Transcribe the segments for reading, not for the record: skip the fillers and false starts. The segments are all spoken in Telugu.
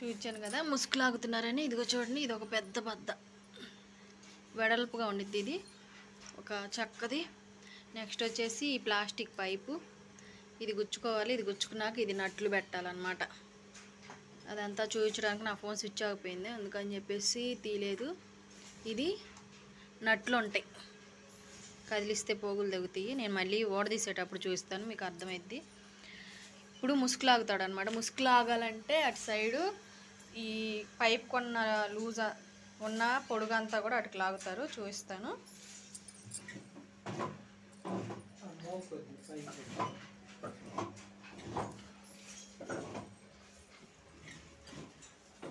చూపించాను కదా ముసుగు లాగుతున్నారని. ఇదిగో చూడండి, ఇది ఒక పెద్ద బద్ద వెడల్పుగా ఉండిద్ది. ఇది ఒక చక్కది. నెక్స్ట్ వచ్చేసి ఈ ప్లాస్టిక్ పైపు, ఇది గుచ్చుకోవాలి. ఇది గుచ్చుకున్నాక ఇది నట్లు పెట్టాలన్నమాట. అదంతా చూపించడానికి నా ఫోన్ స్విచ్ ఆగిపోయింది, అందుకని చెప్పేసి తీయలేదు. ఇది నట్లు ఉంటాయి, కదిలిస్తే పోగులు తెగుతాయి. నేను మళ్ళీ ఓడదీసేటప్పుడు చూపిస్తాను, మీకు అర్థమైద్ది. ఇప్పుడు ముసుగు లాగుతాడు అనమాట. ముసుగు లాగాలంటే అటు సైడు ఈ పైప్ కొన్న లూజ్ ఉన్న పొడుగంతా కూడా అటుకు లాగుతారు, చూపిస్తాను.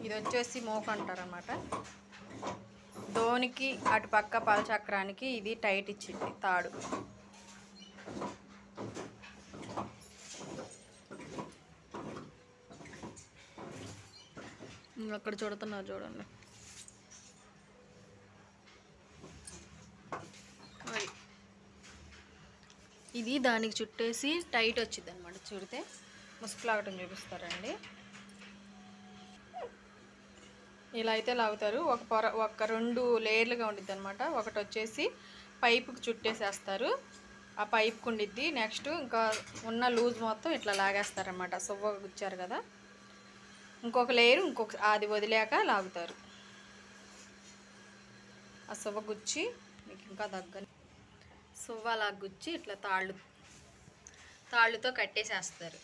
ఇది వచ్చేసి మోకు అంటారు అన్నమాట. దోనికి అటు పక్క పలచక్రానికి ఇది టైట్ ఇచ్చింది తాడు. అక్కడ చూడుతున్నారు చూడండి, ఇది దానికి చుట్టేసి టైట్ వచ్చింది అనమాట. చుడితే ముసుగు లాగటం చూపిస్తారండి. ఇలా అయితే లాగుతారు. ఒక 2 లేయర్లుగా ఉండిద్ది అనమాట. ఒకటి వచ్చేసి పైపుకి చుట్టేసేస్తారు, ఆ పైపుకి ఉండిద్ది. నెక్స్ట్ ఇంకా ఉన్న లూజ్ మొత్తం ఇట్లా లాగేస్తారనమాట. సువ్వ గుచ్చారు కదా, ఇంకొక లేయర్ అది వదిలేక లాగుతారు. ఆ సువ్వ గుచ్చి మీకు ఇంకా దగ్గర సువ్వ అలా గుచ్చి ఇట్లా తాళ్ళుతో కట్టేసేస్తారు.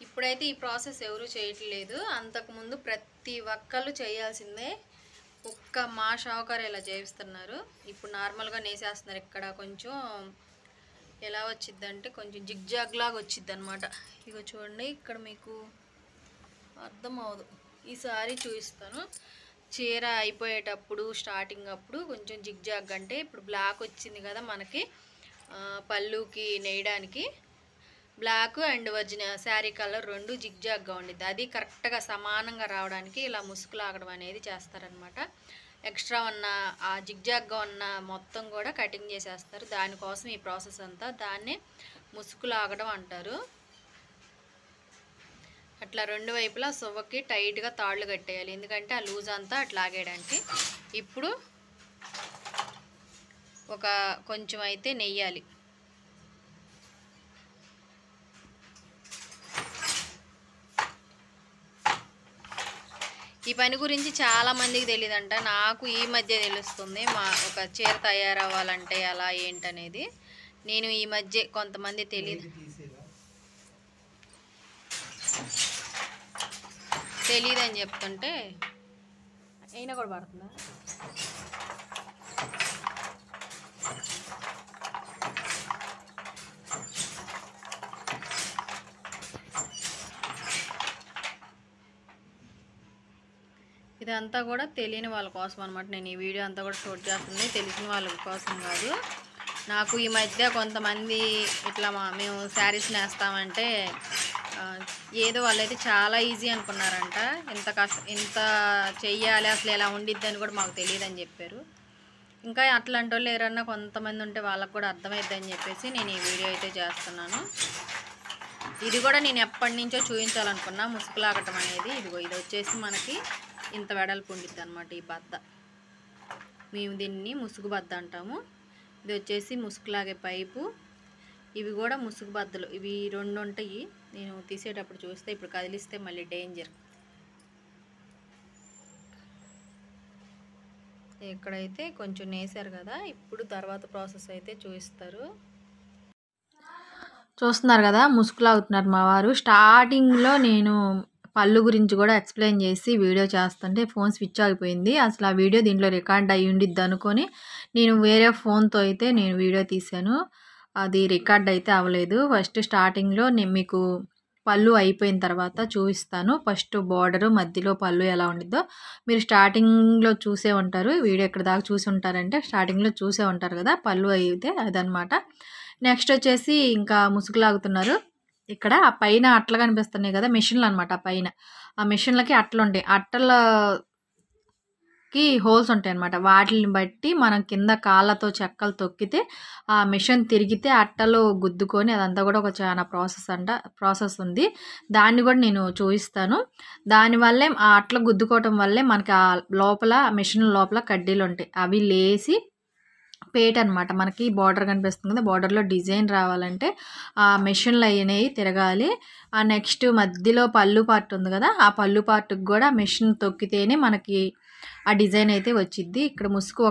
ఇప్పుడైతే ఈ ప్రాసెస్ ఎవరు చేయట్లేదు, అంతకుముందు ప్రతి ఒక్కళ్ళు చేయాల్సిందే. ఒక్క మా షావుకారు ఇలా చేయిస్తున్నారు. ఇప్పుడు నార్మల్గా నేసేస్తున్నారు. ఇక్కడ కొంచెం ఎలా వచ్చిద్దంటే కొంచెం జిగ్జాగ్ లాగా వచ్చిద్ది అనమాట. ఇగో చూడండి, ఇక్కడ మీకు అర్థం అవ్వదు. ఈసారి చూపిస్తాను. చీర అయిపోయేటప్పుడు స్టార్టింగ్ అప్పుడు కొంచెం జిగ్జాగ్, అంటే ఇప్పుడు బ్లాక్ వచ్చింది కదా మనకి పళ్ళుకి నేయడానికి, black and original sari colour 2 జిగ్జాగ్గా ఉండిద్ది. అది కరెక్ట్గా సమానంగా రావడానికి ఇలా ముసుగు లాగడం అనేది చేస్తారనమాట. ఎక్స్ట్రా ఉన్న ఆ జిగ్జాగ్గా ఉన్న మొత్తం కూడా కటింగ్ చేసేస్తారు. దానికోసం ఈ ప్రాసెస్ అంతా, దాన్నే ముసుగు లాగడం అంటారు. అట్లా 2 వైపులా సువ్వకి టైట్గా తాళ్ళు కట్టేయాలి, ఎందుకంటే ఆ లూజ్ అంతా అట్లా లాగేయడానికి. ఇప్పుడు కొంచెం అయితే నెయ్యాలి. ఈ పని గురించి చాలామందికి తెలియదంట, నాకు ఈ మధ్య తెలుస్తుంది. ఒక చీర తయారవ్వాలంటే అలా ఏంటనేది నేను ఈ మధ్య కొంతమంది తెలియదని చెప్తుంటే అయినా కూడా పడుతుందా. ఇదంతా కూడా తెలియని వాళ్ళ కోసం అనమాట. నేను ఈ వీడియో అంతా కూడా షూట్ చేస్తుంది, తెలిసిన వాళ్ళ కోసం కాదు. నాకు ఈ మధ్య కొంతమంది ఇట్లా మేము శారీస్ నేస్తామంటే ఏదో వాళ్ళైతే చాలా ఈజీ అనుకున్నారంట. ఇంత చెయ్యాలి అసలు ఎలా ఉండిద్ది అని కూడా మాకు తెలియదని చెప్పారు. ఇంకా అట్లాంటి వాళ్ళు ఎవరన్నా కొంతమంది ఉంటే వాళ్ళకు కూడా అర్థమైద్దని చెప్పేసి నేను ఈ వీడియో అయితే చేస్తున్నాను. ఇది కూడా నేను ఎప్పటి నుంచో చూపించాలనుకున్నా, ముసుగు లాగటం అనేది. ఇది వచ్చేసి మనకి ఇంత వెడల్పు ఉండిద్ది అనమాట ఈ బద్ద. మేము దీన్ని ముసుగు బద్ద అంటాము. ఇది వచ్చేసి ముసుగు లాగే పైపు. ఇవి కూడా ముసుగు బద్దలు, ఇవి 2 ఉంటాయి. నేను తీసేటప్పుడు చూస్తే ఇప్పుడు కదిలిస్తే మళ్ళీ డేంజర్. ఇక్కడైతే కొంచెం నేసారు కదా, ఇప్పుడు తర్వాత ప్రాసెస్ అయితే చూపిస్తారు. చూస్తున్నారు కదా, ముసుగు లాగుతున్నారు మా వారు. స్టార్టింగ్లో నేను పళ్ళు గురించి కూడా ఎక్స్ప్లెయిన్ చేసి వీడియో చేస్తుంటే ఫోన్ స్విచ్ ఆగిపోయింది. అసలు ఆ వీడియో దీంట్లో రికార్డ్ అయ్యి ఉండిద్ది అనుకొని నేను వేరే ఫోన్తో అయితే నేను వీడియో తీశాను. అది రికార్డ్ అయితే అవ్వలేదు. ఫస్ట్ స్టార్టింగ్లో నేను మీకు పళ్ళు అయిపోయిన తర్వాత చూపిస్తాను. ఫస్ట్ బార్డరు మధ్యలో పళ్ళు ఎలా ఉండిద్దో మీరు స్టార్టింగ్లో చూసే ఉంటారు. వీడియో ఎక్కడ దాకా చూసి ఉంటారంటే స్టార్టింగ్లో చూసే ఉంటారు కదా, పళ్ళు అయితే అదనమాట. నెక్స్ట్ వచ్చేసి ఇంకా ముసుగు లాగుతున్నారు. ఇక్కడ ఆ పైన అట్టలు కనిపిస్తున్నాయి కదా, మిషన్లు అనమాట. ఆ పైన ఆ మిషన్లకి అట్టలు ఉంటాయి. అట్టల కి హోల్స్ ఉంటాయన్నమాట. వాటిని బట్టి మనం కింద కాళ్ళతో చెక్కలు తొక్కితే ఆ మిషన్ తిరిగితే అట్టలో గుద్దుకొని అదంతా కూడా ఒక చాలా ప్రాసెస్ ఉంది. దాన్ని కూడా నేను చూపిస్తాను. దానివల్లే ఆ అట్ల గుద్దుకోవటం వల్లే మనకి ఆ లోపల మిషన్ లోపల కడ్డీలు ఉంటాయి. అవి లేసి పేట అనమాట. మనకి బార్డర్ కనిపిస్తుంది కదా, బార్డర్లో డిజైన్ రావాలంటే ఆ మెషిన్లు అనేవి తిరగాలి. ఆ నెక్స్ట్ మధ్యలో పళ్ళు పార్ట్ ఉంది కదా, ఆ పళ్ళు పార్ట్కి కూడా మెషిన్ తొక్కితేనే మనకి ఆ డిజైన్ అయితే వచ్చిద్ది. ఇక్కడ ముసుగు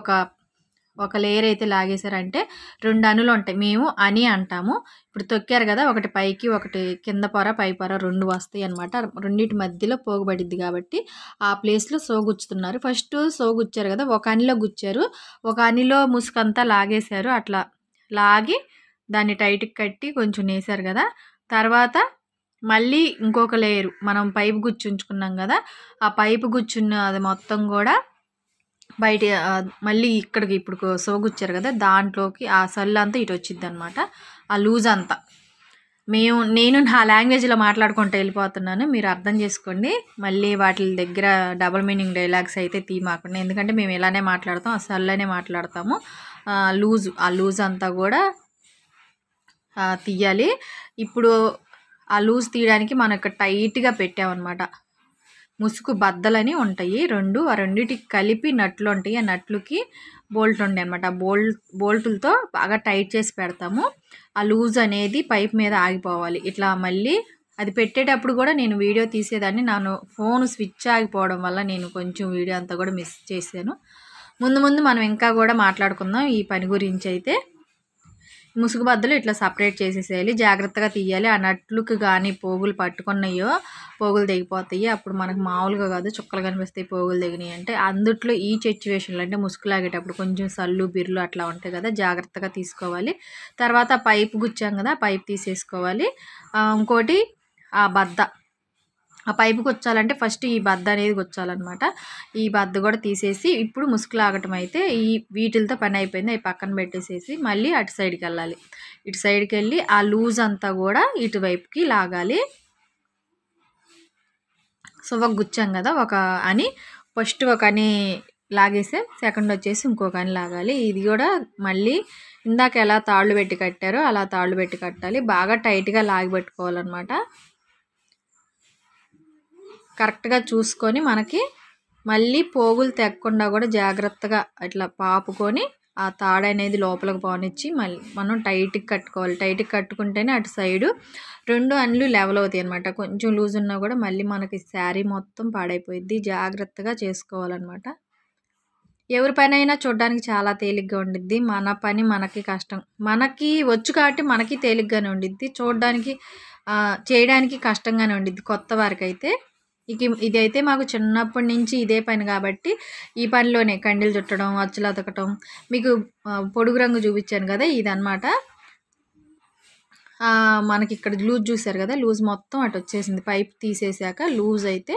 ఒక లేయర్ అయితే లాగేశారంటే 2 అణులు ఉంటాయి. మేము అని అంటాము. ఇప్పుడు తొక్కారు కదా, ఒకటి పైకి ఒకటి కింద పొర పై పొర 2 వస్తాయి అనమాట. రెండింటి మధ్యలో పోగుబడిద్ది కాబట్టి ఆ ప్లేస్లో సోగుచ్చుతున్నారు. ఫస్ట్ సోగుచ్చారు కదా, ఒక అనిలో గుచ్చారు, ఒక అనిలో ముసుకంతా లాగేశారు. అట్లా లాగి దాన్ని టైట్కి కట్టి కొంచెం నేసారు కదా. తర్వాత మళ్ళీ ఇంకొక లేయరు మనం పైపు గుచ్చుంచుకున్నాం కదా, ఆ పైపు గుచ్చున్న అది మొత్తం కూడా బయట మళ్ళీ ఇక్కడికి ఇప్పుడు సోగుచ్చారు కదా, దాంట్లోకి ఆ సల్లు అంతా ఇటు వచ్చిద్ది అనమాట. ఆ లూజ్ అంతా నేను నా లాంగ్వేజ్లో మాట్లాడుకుంటూ వెళ్ళిపోతున్నాను, మీరు అర్థం చేసుకోండి. మళ్ళీ వాటి దగ్గర డబుల్ మీనింగ్ డైలాగ్స్ అయితే తీమాకుండా, ఎందుకంటే మేము ఇలానే మాట్లాడతాం, ఆ సల్లనే మాట్లాడతాము. ఆ లూజ్ అంతా కూడా తీయాలి. ఇప్పుడు ఆ లూజ్ తీయడానికి మనం ఇక్కడ టైట్గా పెట్టామన్నమాట. ముసుగు బద్దలని ఉంటాయి 2, ఆ రెండింటికి కలిపి నట్లు ఉంటాయి. ఆ నట్లుకి బోల్ట్ ఉండే అనమాట. ఆ బోల్టులతో బాగా టైట్ చేసి పెడతాము. ఆ లూజ్ అనేది పైప్ మీద ఆగిపోవాలి. ఇట్లా మళ్ళీ అది పెట్టేటప్పుడు కూడా నేను వీడియో తీసేదాన్ని, ఫోన్ స్విచ్ ఆగిపోవడం వల్ల నేను కొంచెం వీడియో అంతా కూడా మిస్ చేశాను. ముందు మనం ఇంకా కూడా మాట్లాడుకుందాం ఈ పని గురించి. అయితే ముసుగు బద్దలు ఇట్లా సపరేట్ చేసేసేయాలి, జాగ్రత్తగా తీయాలి. ఆ నట్లుకి కానీ పోగులు పట్టుకున్నాయో పోగులు తెగిపోతాయి. అప్పుడు మనకు మామూలుగా కాదు చుక్కలు కనిపిస్తాయి పోగులు తెగినాయి అంటే. అందుట్లో ఈ సిచ్యువేషన్లో అంటే ముసుగు లాగేటప్పుడు కొంచెం సల్లు బిర్లు అట్లా ఉంటాయి కదా, జాగ్రత్తగా తీసుకోవాలి. తర్వాత పైపు గుచ్చాం కదా, పైపు తీసేసుకోవాలి. ఇంకోటి ఆ బద్ద, ఆ పైపు గుచ్చాలంటే ఫస్ట్ ఈ బద్ద అనేది గుచ్చాలన్నమాట. ఈ బద్ద కూడా తీసేసి ఇప్పుడు ముసుగు లాగటం అయితే వీటితో పని అయిపోయింది. అవి పక్కన పెట్టేసేసి మళ్ళీ అటు సైడ్కి వెళ్ళాలి. ఇటు సైడ్కి వెళ్ళి ఆ లూజ్ అంతా కూడా ఇటువైపుకి లాగాలి. సో ఒక గుచ్చాం కదా, ఫస్ట్ ఒక అని లాగేస్తే సెకండ్ వచ్చేసి ఇంకొక అని లాగాలి. ఇది కూడా మళ్ళీ ఇందాక ఎలా తాళ్ళు పెట్టి కట్టారో అలా తాళ్ళు పెట్టి కట్టాలి. బాగా టైట్గా లాగి పెట్టుకోవాలన్నమాట. కరెక్ట్గా చూసుకొని మనకి మళ్ళీ పోగులు తెగకుండా కూడా జాగ్రత్తగా అట్లా పాపుకొని ఆ తాడు అనేది లోపలికి పోనిచ్చి మళ్ళీ మనం టైట్గా కట్టుకోవాలి. టైట్గా కట్టుకుంటేనే అటు సైడు 2 అన్లు లెవెల్ అవుతాయి అనమాట. కొంచెం లూజ్ ఉన్నా కూడా మళ్ళీ మనకి శారీ మొత్తం పాడైపోయిద్ది. జాగ్రత్తగా చేసుకోవాలన్నమాట. ఎవరి పని అయినా చూడడానికి చాలా తేలిగ్గా ఉండిద్ది, మన పని మనకి కష్టం. మనకి వచ్చు కాబట్టి మనకి తేలిగ్గానే ఉండిద్ది, చూడడానికి చేయడానికి కష్టంగానే ఉండిద్ది కొత్త వారికి అయితే. ఇదైతే మాకు చిన్నప్పటి నుంచి ఇదే పని కాబట్టి ఈ పనిలోనే కండీలు చుట్టడం, అచ్చులు అతకటం. మీకు పొడుగు రంగు చూపించాను కదా, ఇదన్నమాట. మనకి ఇక్కడ లూజ్ చూసారు కదా, లూజ్ మొత్తం అటు వచ్చేసింది. పైప్ తీసేసాక లూజ్ అయితే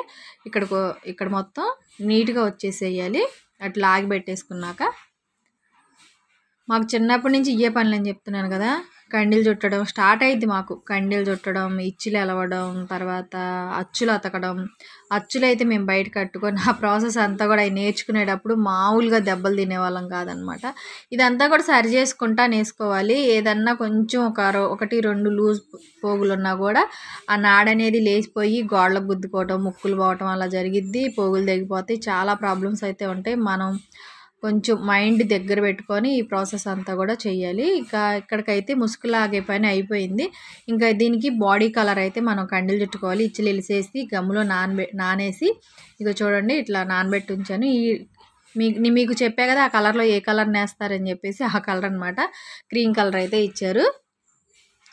ఇక్కడ మొత్తం నీట్గా వచ్చేసేయాలి. అటు లాగి పెట్టేసుకున్నాక. మాకు చిన్నప్పటి నుంచి ఇయ్యే పనులు అని చెప్తున్నాను కదా. కండీలు చుట్టడం స్టార్ట్ అయ్యిద్ది మాకు. కండీలు చుట్టడం, ఇచ్చులు ఎలవడం, తర్వాత అచ్చులు అతకడం. అచ్చులు అయితే మేము బయట కట్టుకొని ఆ ప్రాసెస్ అంతా కూడా నేర్చుకునేటప్పుడు మామూలుగా దెబ్బలు తినేవాళ్ళం కాదనమాట. ఇదంతా కూడా సరి చేసుకుంటా నేర్చుకోవాలి. ఏదన్నా కొంచెం 1-2 లూజ్ పోగులు ఉన్నా కూడా ఆ నాడనేది లేచిపోయి గోడలకు గుద్దుకోవటం, ముక్కులు పోవటం అలా జరిగిద్ది. పోగులు తెగిపోతాయి, చాలా ప్రాబ్లమ్స్ అయితే ఉంటాయి. మనం కొంచెం మైండ్ దగ్గర పెట్టుకొని ఈ ప్రాసెస్ అంతా కూడా చెయ్యాలి. ఇక్కడికైతే ముసుగు లాగే పని అయిపోయింది. ఇంకా దీనికి బాడీ కలర్ అయితే మనం కండీలు చుట్టుకోవాలి. ఇచ్చులు వెలిసేసి గమ్ములో నానేసి ఇక చూడండి ఇట్లా నానబెట్టి ఉంచాను. మీకు చెప్పా కదా ఆ కలర్లో ఏ కలర్ నేస్తారని చెప్పేసి, ఆ కలర్ అనమాట. గ్రీన్ కలర్ అయితే ఇచ్చారు.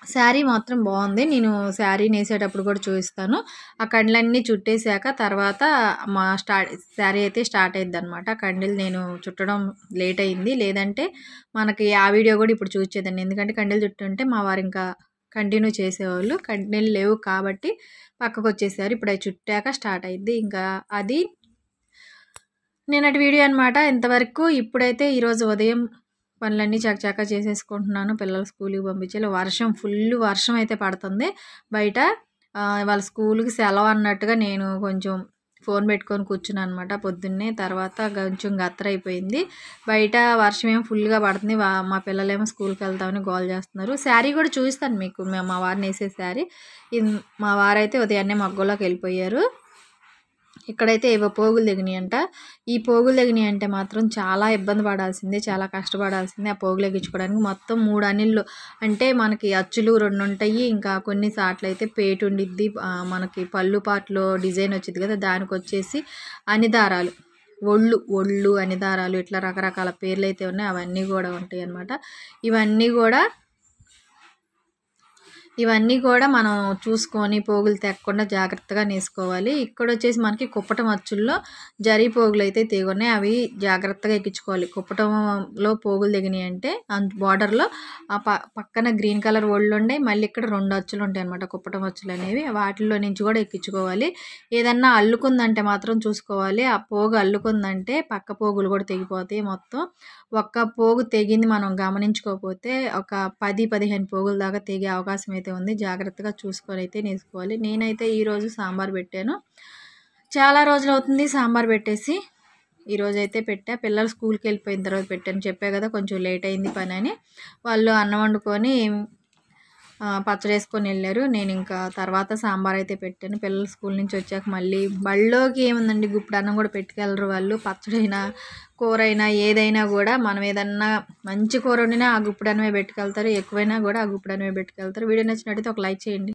శారీ మాత్రం బాగుంది. నేను శారీ నేసేటప్పుడు కూడా చూపిస్తాను. ఆ కండీలన్నీ చుట్టేసాక తర్వాత శారీ అయితే స్టార్ట్ అయ్యిద్ది అనమాట. కండీలు నేను చుట్టడం లేట్ అయింది, లేదంటే మనకి ఆ వీడియో కూడా ఇప్పుడు చూసేదాన్ని. ఎందుకంటే కండీలు చుట్టుంటే మా వారు ఇంకా కంటిన్యూ చేసేవాళ్ళు. కండీలు లేవు కాబట్టి పక్కకు వచ్చేసారు. ఇప్పుడు అవి చుట్టాక స్టార్ట్ అయ్యిద్ది. ఇంకా అది నేనటి వీడియో అనమాట ఇంతవరకు. ఇప్పుడైతే ఈరోజు ఉదయం పనులన్నీ చకచకా చేసేసుకుంటున్నాను. పిల్లలు స్కూల్కి పంపించాలి. ఫుల్ వర్షం అయితే పడుతుంది బయట. వాళ్ళ స్కూల్కి సెలవు అన్నట్టుగా నేను కొంచెం ఫోన్ పెట్టుకొని కూర్చున్నాను అనమాట పొద్దున్నే. తర్వాత కొంచెం గత్తరైపోయింది. బయట వర్షం ఏమో ఫుల్గా పడుతుంది. మా పిల్లలేమో స్కూల్కి వెళ్తామని గోల్ చేస్తున్నారు. శారీ కూడా చూపిస్తాను మీకు, మా వారిని వేసే శారీ. మా వారైతే ఉదయాన్నే మగ్గంలోకి వెళ్ళిపోయారు. ఇక్కడైతే ఏవో పోగులు దిగినాయంట. ఈ పోగులు దిగినాయి అంటే మాత్రం చాలా ఇబ్బంది పడాల్సిందే, చాలా కష్టపడాల్సిందే ఆ పోగులు ఎక్కించుకోవడానికి. మొత్తం 3 అనిళ్ళు అంటే మనకి అచ్చులు 2 ఉంటాయి. ఇంకా కొన్ని సార్లు అయితే పేటు ఉండిద్ది, మనకి పళ్ళు పాటలో డిజైన్ వచ్చింది కదా, దానికి వచ్చేసి అనిదారాలు, ఒళ్ళు అనిదారాలు, ఇట్లా రకరకాల పేర్లు అయితే ఉన్నాయి. అవన్నీ కూడా ఉంటాయి అన్నమాట. ఇవన్నీ కూడా మనం చూసుకొని పోగులు తెక్కకుండా జాగ్రత్తగా నేసుకోవాలి. ఇక్కడ వచ్చేసి మనకి కుప్పటం అచ్చుల్లో జరీ పోగులు అయితే తెగున్నాయి. అవి జాగ్రత్తగా ఎక్కించుకోవాలి. కుప్పటంలో పోగులు దిగినాయి అంటే బార్డర్లో ఆ పక్కన గ్రీన్ కలర్ ఒళ్ళు ఉండే, మళ్ళీ ఇక్కడ 2 అచ్చులు ఉంటాయి అన్నమాట, కుప్పటం అచ్చులు అనేవి. వాటిల్లో నుంచి కూడా ఎక్కించుకోవాలి. ఏదన్నా అల్లుకుందంటే మాత్రం చూసుకోవాలి. ఆ పోగు అల్లుకుందంటే పక్క పోగులు కూడా తెగిపోతాయి. మొత్తం ఒక్క పోగు తెగింది మనం గమనించుకోకపోతే ఒక 10-15 పోగుల దాకా తెగే అవకాశం అయితే ఉంది. జాగ్రత్తగా చూసుకొని అయితే నేసుకోవాలి. నేనైతే ఈరోజు సాంబార్ పెట్టాను. చాలా రోజులు అవుతుంది సాంబార్ పెట్టేసి. ఈరోజు అయితే పెట్టా. పిల్లలు స్కూల్కి వెళ్ళిపోయిన తర్వాత పెట్టాను. చెప్పా కదా కొంచెం లేట్ అయింది పని అని. వాళ్ళు అన్నం వండుకొని పచ్చడి వేసుకొని వెళ్ళారు. నేను ఇంకా తర్వాత సాంబార్ అయితే పెట్టాను. పిల్లలు స్కూల్ నుంచి వచ్చాక మళ్ళీ బళ్ళోకి ఏముందండి, గుప్పుడు అన్నం కూడా పెట్టుకెళ్ళరు వాళ్ళు. పచ్చడైనా కూర అయినా ఏదైనా కూడా మనం ఏదన్నా మంచి కూర వండినా ఆ గుప్పుడు అన్నమే పెట్టుకెళ్తారు. ఎక్కువైనా కూడా ఆ గుప్పుడు అన్నమే పెట్టుకెళ్తారు. వీడియో నచ్చినట్టయితే ఒక లైక్ చేయండి.